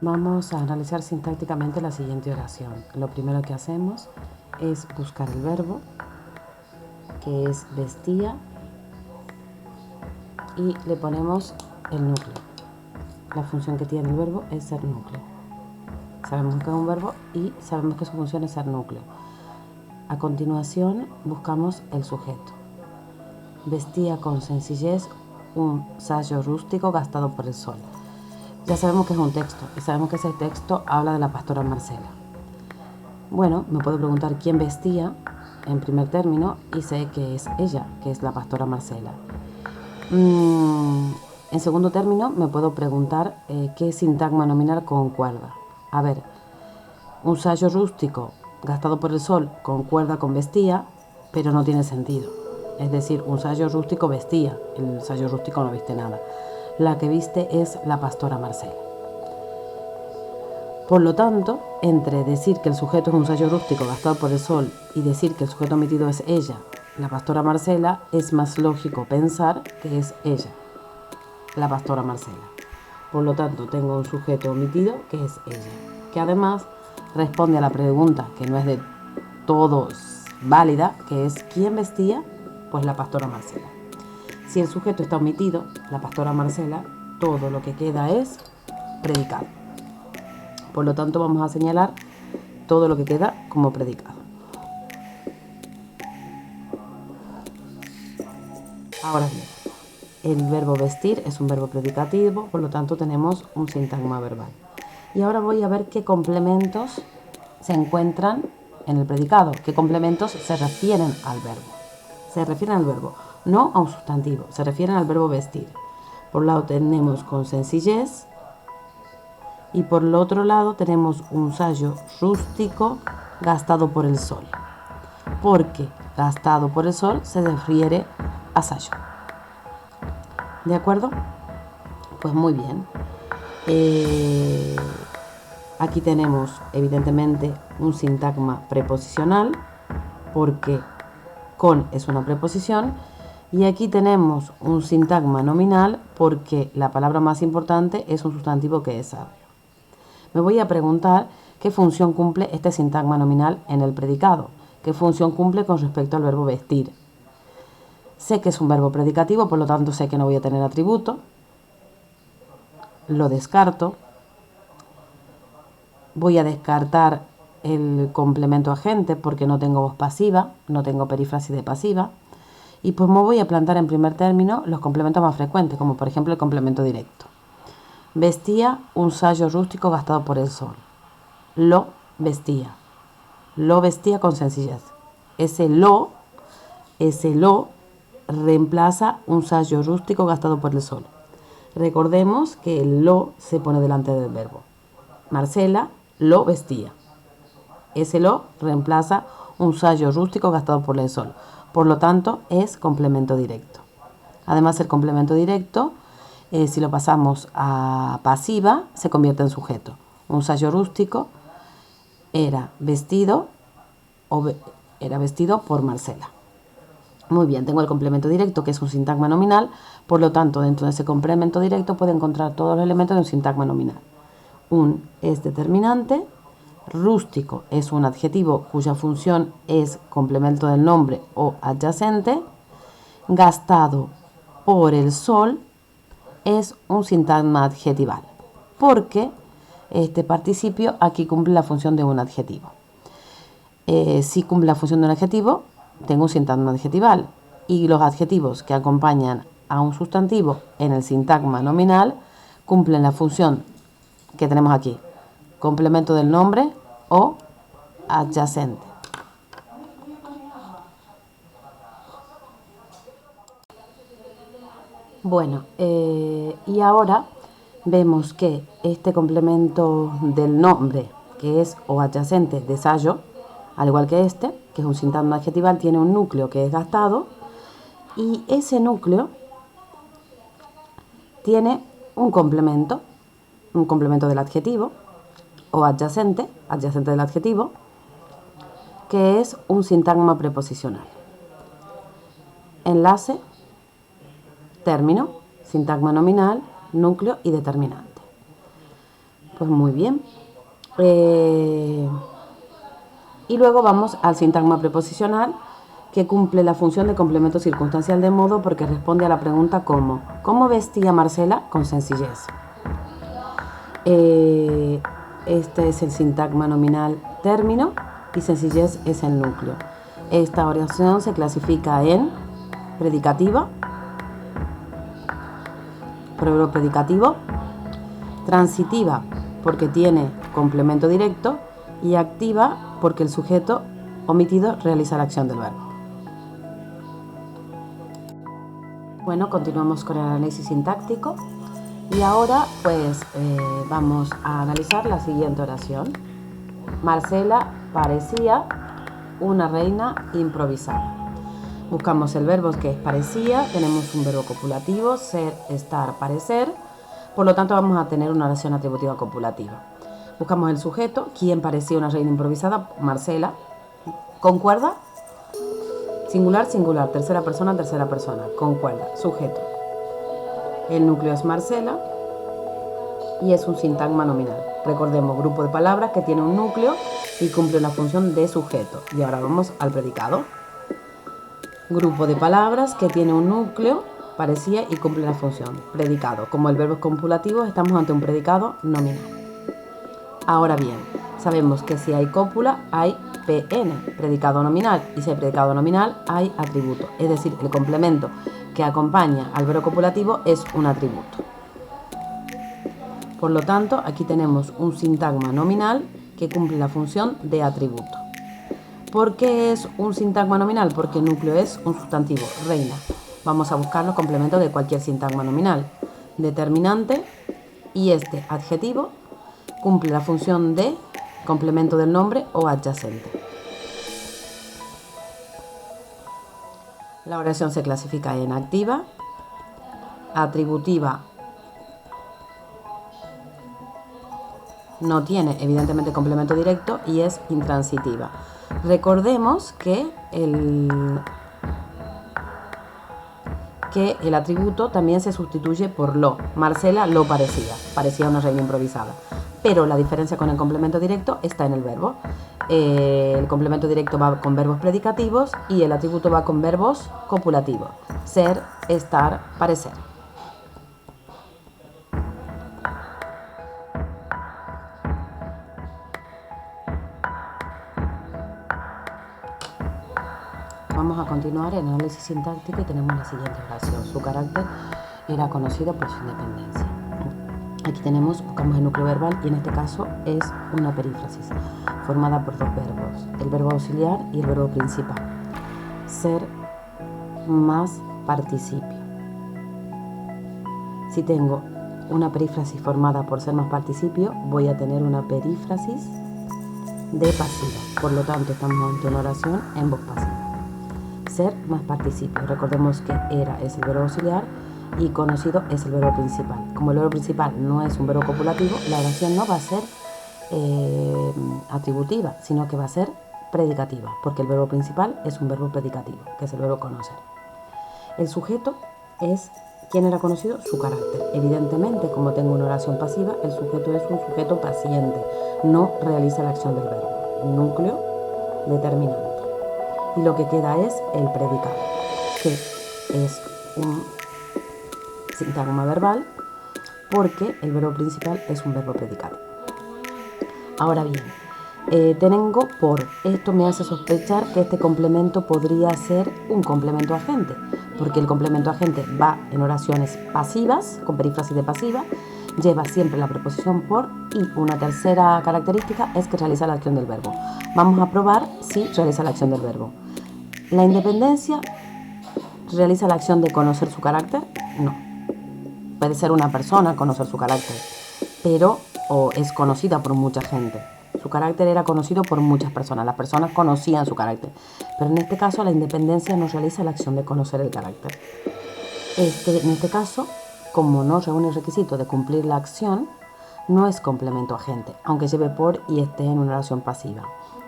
Vamos a analizar sintácticamente la siguiente oración. Lo primero que hacemos es buscar el verbo, que es vestía, y le ponemos el núcleo. La función que tiene el verbo es ser núcleo. Sabemos que es un verbo y sabemos que su función es ser núcleo. A continuación buscamos el sujeto. Vestía con sencillez un sayo rústico gastado por el sol. Ya sabemos que es un texto y sabemos que ese texto habla de la pastora Marcela. Bueno, me puedo preguntar quién vestía en primer término y sé que es ella, que es la pastora Marcela. En segundo término me puedo preguntar qué sintagma nominal concuerda. A ver, un sayo rústico gastado por el sol concuerda con vestía, pero no tiene sentido. Es decir, un sayo rústico vestía, el sayo rústico no viste nada. La que viste es la pastora Marcela. Por lo tanto, entre decir que el sujeto es un sayo rústico gastado por el sol y decir que el sujeto omitido es ella, la pastora Marcela, es más lógico pensar que es ella, la pastora Marcela. Por lo tanto, tengo un sujeto omitido que es ella, que además responde a la pregunta que no es de todos válida, que es ¿quién vestía? Pues la pastora Marcela. Si el sujeto está omitido, la pastora Marcela, todo lo que queda es predicado. Por lo tanto, vamos a señalar todo lo que queda como predicado. Ahora bien, el verbo vestir es un verbo predicativo, por lo tanto tenemos un sintagma verbal. Y ahora voy a ver qué complementos se encuentran en el predicado, qué complementos se refieren al verbo. Se refieren al verbo, no a un sustantivo, se refieren al verbo vestir. Por un lado tenemos con sencillez y por el otro lado tenemos un sayo rústico gastado por el sol. Porque gastado por el sol se refiere a sayo. ¿De acuerdo? Pues muy bien. Aquí tenemos evidentemente un sintagma preposicional porque con es una preposición y aquí tenemos un sintagma nominal porque la palabra más importante es un sustantivo que es sabio. Me voy a preguntar qué función cumple este sintagma nominal en el predicado, qué función cumple con respecto al verbo vestir. Sé que es un verbo predicativo, por lo tanto sé que no voy a tener atributo, lo descarto. Voy a descartar el complemento agente porque no tengo voz pasiva, no tengo perífrasis de pasiva. Y pues me voy a plantar en primer término los complementos más frecuentes, como por ejemplo el complemento directo. Vestía un sayo rústico gastado por el sol. Lo vestía. Lo vestía con sencillez. Ese lo reemplaza un sayo rústico gastado por el sol. Recordemos que el lo se pone delante del verbo. Marcela lo vestía. Ese lo reemplaza un sayo rústico gastado por el sol. Por lo tanto, es complemento directo. Además, el complemento directo, si lo pasamos a pasiva, se convierte en sujeto. Un sayo rústico era vestido por Marcela. Muy bien, tengo el complemento directo, que es un sintagma nominal. Por lo tanto, dentro de ese complemento directo puedo encontrar todos los elementos de un sintagma nominal. Un es determinante. Rústico es un adjetivo cuya función es complemento del nombre o adyacente. Gastado por el sol es un sintagma adjetival, porque este participio aquí cumple la función de un adjetivo. Si cumple la función de un adjetivo, tengo un sintagma adjetival, y los adjetivos que acompañan a un sustantivo en el sintagma nominal cumplen la función que tenemos aquí, complemento del nombre o adyacente. Bueno, y ahora vemos que este complemento del nombre, que es o adyacente de sayo, al igual que este, que es un sintagma adjetival, tiene un núcleo que es gastado, y ese núcleo tiene un complemento del adjetivo, o adyacente del adjetivo, que es un sintagma preposicional. Enlace, término, sintagma nominal, núcleo y determinante. Pues muy bien. Y luego vamos al sintagma preposicional, que cumple la función de complemento circunstancial de modo porque responde a la pregunta ¿cómo vestía Marcela? Con sencillez. Este es el sintagma nominal término y sencillez es el núcleo. Esta oración se clasifica en predicativa, proverbio predicativo, transitiva porque tiene complemento directo y activa porque el sujeto omitido realiza la acción del verbo. Bueno, continuamos con el análisis sintáctico y ahora pues vamos a analizar la siguiente oración. Marcela parecía una reina improvisada. Buscamos el verbo que es parecía, tenemos un verbo copulativo, ser, estar, parecer, por lo tanto vamos a tener una oración atributiva copulativa. Buscamos el sujeto, ¿quién parecía una reina improvisada? Marcela. ¿Concuerda? Singular, singular, tercera persona, concuerda, sujeto. El núcleo es Marcela y es un sintagma nominal. Recordemos, grupo de palabras que tiene un núcleo y cumple una función de sujeto. Y ahora vamos al predicado. Grupo de palabras que tiene un núcleo, parecía y cumple la función. Predicado. Como el verbo es copulativo, estamos ante un predicado nominal. Ahora bien, sabemos que si hay cópula, hay PN, predicado nominal, y si hay predicado nominal, hay atributo. Es decir, el complemento que acompaña al verbo copulativo es un atributo. Por lo tanto, aquí tenemos un sintagma nominal que cumple la función de atributo. ¿Por qué es un sintagma nominal? Porque el núcleo es un sustantivo, reina. Vamos a buscar los complementos de cualquier sintagma nominal. Determinante y este adjetivo cumple la función de complemento del nombre o adyacente. La oración se clasifica en activa, atributiva, no tiene evidentemente complemento directo y es intransitiva. Recordemos que el atributo también se sustituye por lo. Marcela lo parecía una reina improvisada. Pero la diferencia con el complemento directo está en el verbo. El complemento directo va con verbos predicativos y el atributo va con verbos copulativos. Ser, estar, parecer. Vamos a continuar el análisis sintáctico y tenemos la siguiente oración. Su carácter era conocido por su independencia. Aquí buscamos el núcleo verbal y en este caso es una perífrasis formada por dos verbos, el verbo auxiliar y el verbo principal. Ser más participio. Si tengo una perífrasis formada por ser más participio, voy a tener una perífrasis de pasiva. Por lo tanto, estamos ante una oración en voz pasiva. Ser más participio. Recordemos que era es el verbo auxiliar y conocido es el verbo principal. Como el verbo principal no es un verbo copulativo, la oración no va a ser atributiva, sino que va a ser predicativa, porque el verbo principal es un verbo predicativo, que es el verbo conocer. El sujeto es ¿quién era conocido? Su carácter. Evidentemente, como tengo una oración pasiva, el sujeto es un sujeto paciente, no realiza la acción del verbo. Núcleo determinante. Y lo que queda es el predicado, que es un sintagma verbal porque el verbo principal es un verbo predicado. Ahora bien, tengo por. Esto me hace sospechar que este complemento podría ser un complemento agente, porque el complemento agente va en oraciones pasivas, con perífrasis de pasiva, lleva siempre la preposición por y una tercera característica es que realiza la acción del verbo. Vamos a probar si realiza la acción del verbo. ¿La independencia realiza la acción de conocer su carácter? No. Puede ser una persona conocer su carácter, pero es conocida por mucha gente. Su carácter era conocido por muchas personas. Las personas conocían su carácter. Pero en este caso la independencia no realiza la acción de conocer el carácter. En este caso, como no reúne el requisito de cumplir la acción, no es complemento agente, aunque lleve por y esté en una oración pasiva.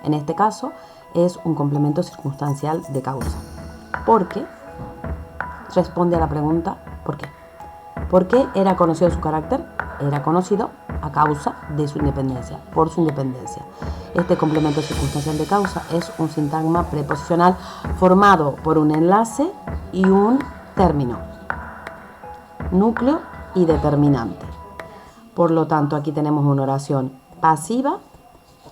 En este caso es un complemento circunstancial de causa, porque responde a la pregunta ¿por qué? ¿Por qué era conocido su carácter? Era conocido a causa de su independencia, por su independencia. Este complemento circunstancial de causa es un sintagma preposicional formado por un enlace y un término, núcleo y determinante. Por lo tanto, aquí tenemos una oración pasiva,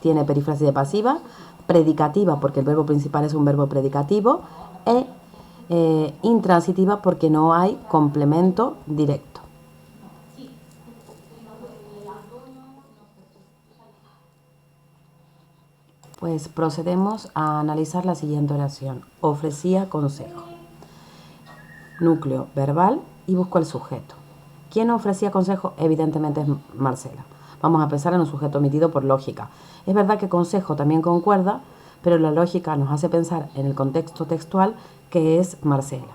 tiene perífrasis de pasiva, predicativa porque el verbo principal es un verbo predicativo e intransitiva porque no hay complemento directo. Pues procedemos a analizar la siguiente oración. Ofrecía consejo. Núcleo verbal y busco el sujeto. ¿Quién ofrecía consejo? Evidentemente es Marcela. Vamos a pensar en un sujeto omitido por lógica. Es verdad que consejo también concuerda, pero la lógica nos hace pensar en el contexto textual que es Marcela.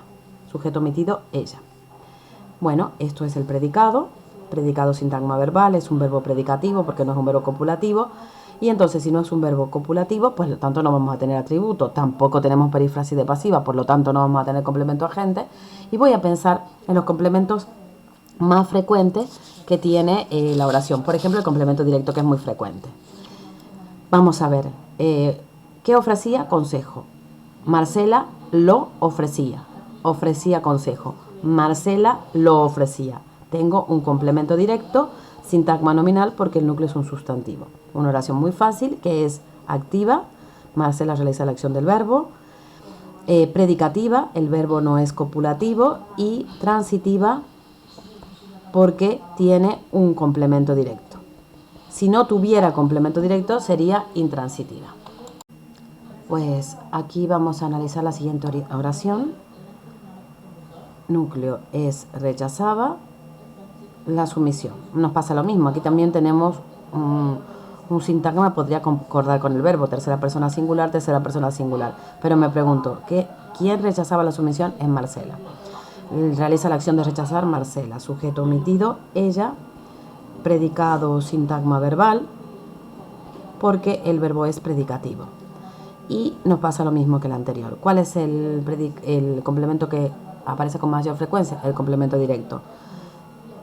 Sujeto omitido, ella. Bueno, esto es el predicado. Predicado sintagma verbal, es un verbo predicativo porque no es un verbo copulativo. Y entonces, si no es un verbo copulativo, pues por lo tanto no vamos a tener atributo. Tampoco tenemos perífrasis de pasiva, por lo tanto no vamos a tener complemento agente. Y voy a pensar en los complementos más frecuentes que tiene la oración. Por ejemplo, el complemento directo, que es muy frecuente. Vamos a ver. ¿Qué ofrecía? Consejo. Marcela lo ofrecía. Ofrecía consejo. Marcela lo ofrecía. Tengo un complemento directo, sintagma nominal, porque el núcleo es un sustantivo. Una oración muy fácil que es activa. Marcela realiza la acción del verbo. Predicativa, el verbo no es copulativo. Y transitiva porque tiene un complemento directo. Si no tuviera complemento directo sería intransitiva. Pues aquí vamos a analizar la siguiente oración. Núcleo es rechazaba la sumisión. Nos pasa lo mismo. Aquí también tenemos un sintagma que podría concordar con el verbo. Tercera persona singular, tercera persona singular. Pero me pregunto, ¿quién rechazaba la sumisión? Es Marcela. Realiza la acción de rechazar Marcela. Sujeto omitido, ella. Predicado sintagma verbal porque el verbo es predicativo. Y nos pasa lo mismo que el anterior. ¿Cuál es el complemento que aparece con mayor frecuencia? El complemento directo.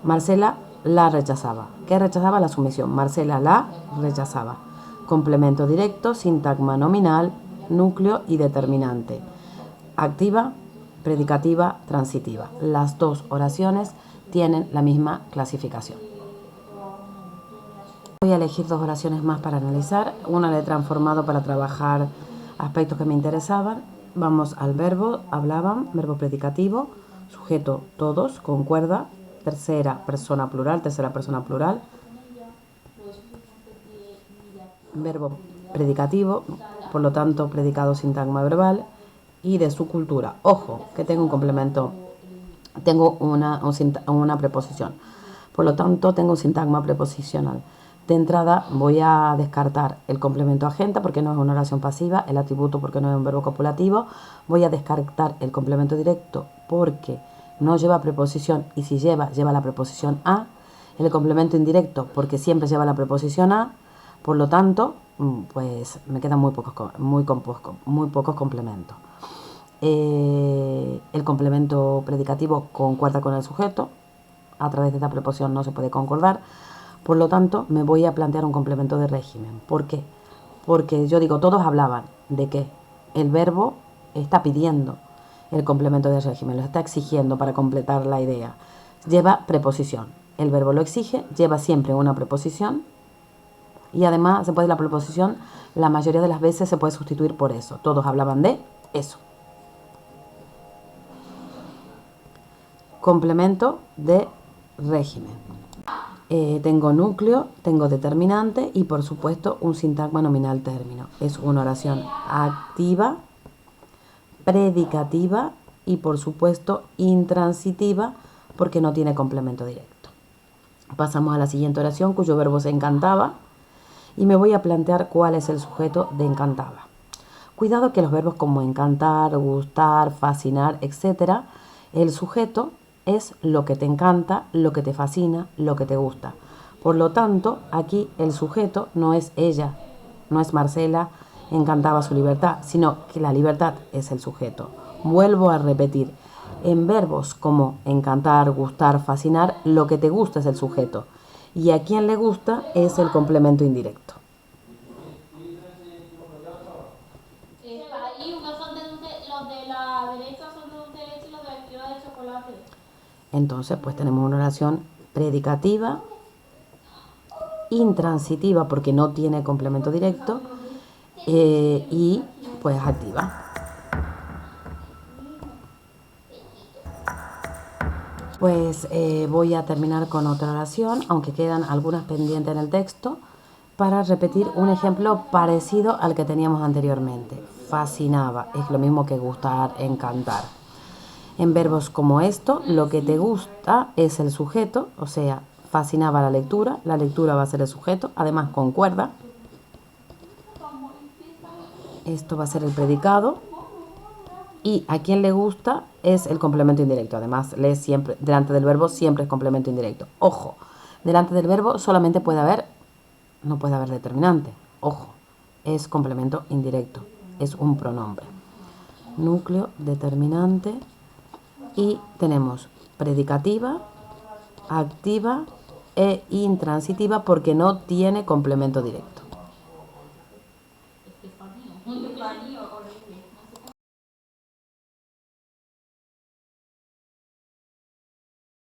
Marcela la rechazaba. ¿Qué rechazaba? La sumisión. Marcela la rechazaba. Complemento directo, sintagma nominal, núcleo y determinante. Activa, predicativa, transitiva. Las dos oraciones tienen la misma clasificación. Voy a elegir dos oraciones más para analizar. Una la he transformado para trabajar aspectos que me interesaban. Vamos al verbo, hablaban, verbo predicativo, sujeto todos, concuerda, tercera persona plural, verbo predicativo, por lo tanto predicado sintagma verbal y de su cultura. Ojo, que tengo un complemento, tengo una preposición, por lo tanto tengo un sintagma preposicional. De entrada voy a descartar el complemento agente porque no es una oración pasiva, el atributo porque no es un verbo copulativo, voy a descartar el complemento directo porque no lleva preposición y si lleva la preposición a, el complemento indirecto porque siempre lleva la preposición a, por lo tanto, pues me quedan muy pocos complementos. El complemento predicativo concuerda con el sujeto, a través de esta preposición no se puede concordar. Por lo tanto, me voy a plantear un complemento de régimen. ¿Por qué? Porque yo digo, todos hablaban de que el verbo está pidiendo el complemento de régimen, lo está exigiendo para completar la idea. Lleva preposición. El verbo lo exige, lleva siempre una preposición y además la preposición la mayoría de las veces se puede sustituir por eso. Todos hablaban de eso. Complemento de régimen. Tengo núcleo, tengo determinante y por supuesto un sintagma nominal término. Es una oración activa, predicativa y por supuesto intransitiva porque no tiene complemento directo. Pasamos a la siguiente oración cuyo verbo se encantaba y me voy a plantear cuál es el sujeto de encantaba. Cuidado que los verbos como encantar, gustar, fascinar, etc. El sujeto es lo que te encanta, lo que te fascina, lo que te gusta. Por lo tanto, aquí el sujeto no es ella, no es Marcela, encantaba su libertad, sino que la libertad es el sujeto. Vuelvo a repetir, en verbos como encantar, gustar, fascinar, lo que te gusta es el sujeto. y a quien le gusta es el complemento indirecto. Ahí unos son de dulce, los de la derecha son de dulce de leche y los de la izquierda de chocolate. Entonces, pues tenemos una oración predicativa, intransitiva porque no tiene complemento directo y pues activa. Pues voy a terminar con otra oración, aunque quedan algunas pendientes en el texto, para repetir un ejemplo parecido al que teníamos anteriormente. Fascinaba, es lo mismo que gustar, encantar. En verbos como esto, lo que te gusta es el sujeto, o sea, fascinaba la lectura va a ser el sujeto, además concuerda. Esto va a ser el predicado. Y a quien le gusta es el complemento indirecto. Además, lee siempre, delante del verbo siempre es complemento indirecto. Ojo, delante del verbo solamente puede haber, no puede haber determinante. Ojo, es complemento indirecto, es un pronombre. Núcleo, determinante y tenemos predicativa, activa e intransitiva porque no tiene complemento directo.